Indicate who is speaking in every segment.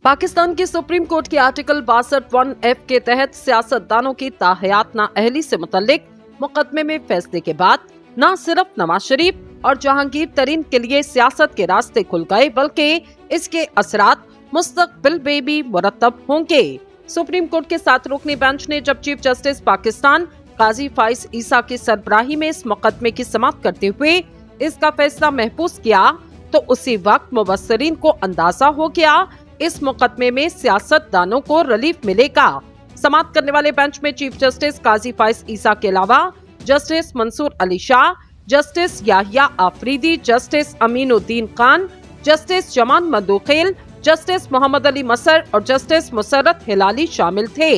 Speaker 1: पाकिस्तान की supreme court के article 62(1)(f) के तहत सियासतदानों की ताहयात नाअहली से मुतल्लिक मुकदमे में फैसले के बाद न सिर्फ नवाज शरीफ और जहांगीर तरीन के लिए सियासत के रास्ते खुल गए, बल्कि इसके असरात मुस्तकबिल में भी मुरतब होंगे। सुप्रीम कोर्ट के 7 रुकनी बेंच ने जब चीफ जस्टिस पाकिस्तान काजी फाइज ईसा की सरबराही में इस मुकदमे की समाअत करते हुए इसका फैसला महफूज किया, तो उसी वक्त मुबस्सिरीन को अंदाजा हो गया इस मुकदमे में सियासतदानों को रिलीफ मिलेगा। समाअत करने वाले बेंच में चीफ जस्टिस काजी फाइज ईसा के अलावा justice Mansoor Ali Shah, justice Yahya Afridi, justice Aminuddin Khan, justice Jamal Mandokhail, justice Muhammad Ali Mazhar और जस्टिस मुसर्रत हिलाली शामिल थे।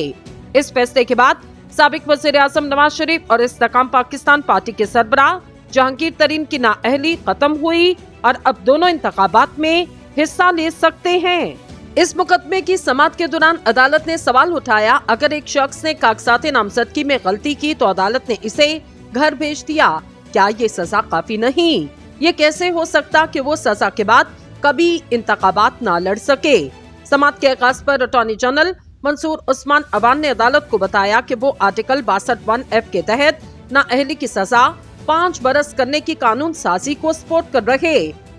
Speaker 1: इस फैसले के बाद साबिक वज़ीर आज़म नवाज शरीफ और इस्तेकाम पाकिस्तान पार्टी के सरबराह जहांगीर तरीन की नाअहली खत्म हुई और अब दोनों इंतखाबात में हिस्सा ले सकते हैं। इस मुकदमे की समाअत के दौरान अदालत ने सवाल उठाया, अगर एक शख्स ने कागजात नामजदगी में गलती की तो अदालत ने इसे घर भेज दिया, क्या ये सजा काफी नहीं? ये कैसे हो सकता कि वो सजा के बाद कभी इंतखाबात ना लड़ सके? समाअत के आगाज पर अटॉर्नी जनरल मंसूर उस्मान अवान ने अदालत को बताया कि वो आर्टिकल 62(1)(f) के तहत नाअहली की सजा 5 बरस करने की कानून साजी को सपोर्ट कर रहे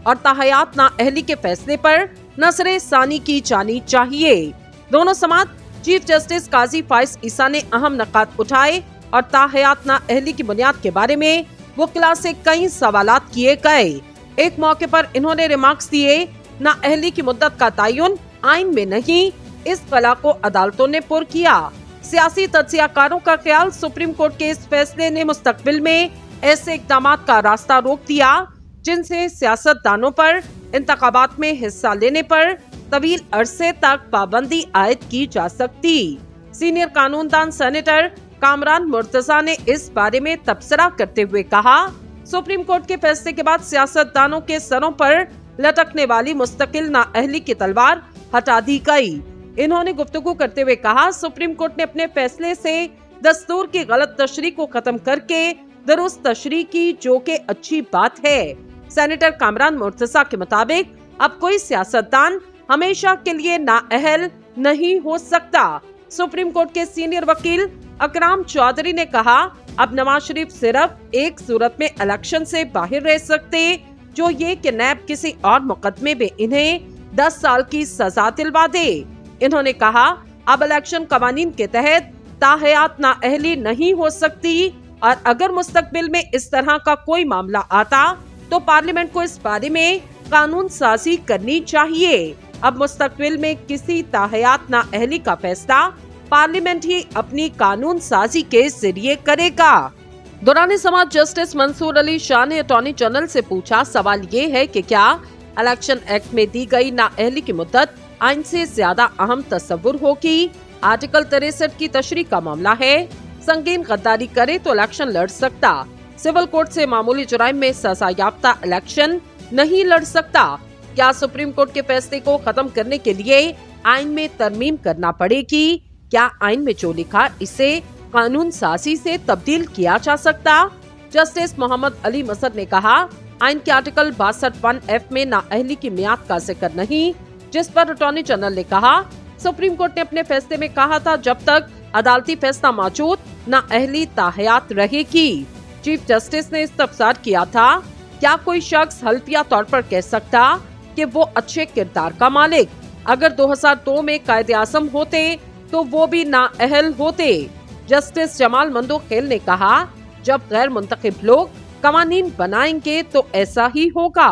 Speaker 1: और ताहयात नाअहली के फैसले पर नजरे सानी की जानी चाहिए। दोनों समाअत चीफ जस्टिस काजी फाइज ईसा ने अहम नकात उठाए और ताहयात नाअहली की बुनियाद के बारे में वकीला से कई सवालात किए गए। एक मौके पर इन्होंने रिमार्क्स दिए, नाअहली की मुद्दत का तयन आइन में नहीं, इस कला को अदालतों ने पुर किया। सियासी तज्जियाकारों का ख्याल, सुप्रीम कोर्ट के इस फैसले ने मुस्तकबिल में ऐसे इक़दामात का रास्ता रोक दिया जिनसे सियासतदानों पर इंतखाबात में हिस्सा लेने पर तवील अरसे तक पाबंदी आयद की जा सकती। सीनियर कानूनदान सेनेटर कामरान मुर्तजा ने इस बारे में तबसरा करते हुए कहा, सुप्रीम कोर्ट के फैसले के बाद सियासतदानों के सरों पर लटकने वाली मुस्तकिल नाअहली की तलवार हटा दी गई। इन्होंने गुफ्तगू करते हुए कहा, सुप्रीम कोर्ट ने अपने फैसले से दस्तूर की गलत तशरीह को खत्म करके दुरुस्त तशरीह की, जो कि अच्छी बात है। सेनेटर कामरान मुर्तजा के मुताबिक अब कोई सियासतदान हमेशा के लिए नाअहल नहीं हो सकता। सुप्रीम कोर्ट के सीनियर वकील अकराम चौधरी ने कहा, अब नवाज शरीफ सिर्फ एक सूरत में इलेक्शन से बाहर रह सकते, जो ये कि नैब किसी और मुकदमे में इन्हें 10 साल की सजा दिलवा दे। इन्होंने कहा, अब इलेक्शन कवानीन के तहत ताहयात नाअहली नहीं हो सकती और अगर मुस्तकबिल में इस तरह का कोई मामला आता तो पार्लियामेंट को इस बारे में कानून साजी करनी चाहिए। अब मुस्तकबिल में किसी ताहयात नाअहली का फैसला पार्लियामेंट ही अपनी कानून साजी के जरिए करेगा। दौरान समाअत जस्टिस मंसूर अली शाह ने अटॉर्नी जनरल से पूछा, सवाल ये है कि क्या इलेक्शन एक्ट में दी गई नाअहली की मुद्दत आइन से ज्यादा अहम तस्वुर होगी? आर्टिकल 63 की तशरीह का मामला है, संगीन गद्दारी करे तो इलेक्शन लड़ सकता, सिविल कोर्ट से मामूली जुराइम में सजा याफ्ता इलेक्शन नहीं लड़ सकता। क्या सुप्रीम कोर्ट के फैसले को खत्म करने के लिए आइन में तरमीम करना पड़ेगी? क्या आइन में जो लिखा इसे कानून साजी से तब्दील किया जा सकता? जस्टिस मोहम्मद अली मसर ने कहा, आइन के आर्टिकल 62(1)(f) में नाअहली की मियाद का जिक्र नहीं, जिस पर अटॉर्नी जनरल ने कहा, सुप्रीम कोर्ट ने अपने फैसले में कहा था जब तक अदालती फैसला मौजूद नाअहली ताहयात रहेगी। चीफ जस्टिस ने इस्तफसार किया था, क्या कोई शख्स हल्फिया तौर पर कह सकता कि वो अच्छे किरदार का मालिक, अगर 2002 में कायदे आज़म होते तो वो भी नाअहल होते? जस्टिस जमाल मंदोखेल ने कहा, जब गैर मुंतखब लोग कवानीन बनाएंगे तो ऐसा ही होगा।